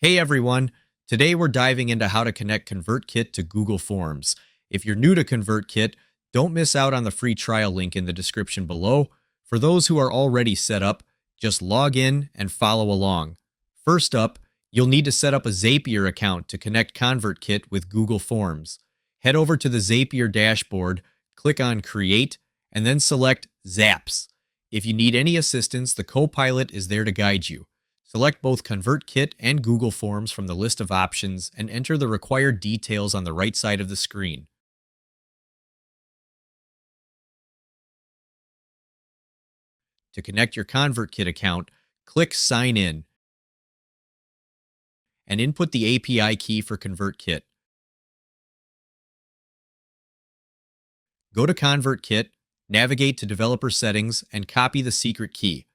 Hey everyone! Today we're diving into how to connect ConvertKit to Google Forms. If you're new to ConvertKit, don't miss out on the free trial link in the description below. For those who are already set up, just log in and follow along. First up, you'll need to set up a Zapier account to connect ConvertKit with Google Forms. Head over to the Zapier dashboard, click on Create, and then select Zaps. If you need any assistance, the Copilot is there to guide you. Select both ConvertKit and Google Forms from the list of options and enter the required details on the right side of the screen. To connect your ConvertKit account, click Sign In and input the API key for ConvertKit. Go to ConvertKit, navigate to Developer Settings, and copy the secret key.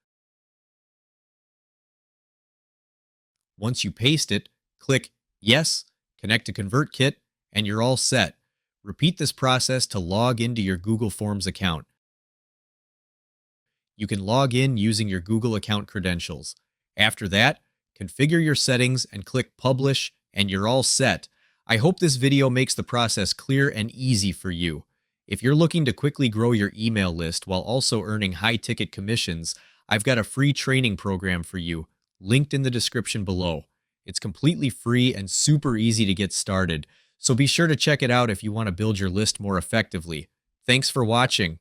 Once you paste it, click Yes, connect to ConvertKit, and you're all set. Repeat this process to log into your Google Forms account. You can log in using your Google account credentials. After that, configure your settings and click Publish, and you're all set. I hope this video makes the process clear and easy for you. If you're looking to quickly grow your email list while also earning high-ticket commissions, I've got a free training program for you, linked in the description below. It's completely free and super easy to get started, so be sure to check it out if you want to build your list more effectively. Thanks for watching.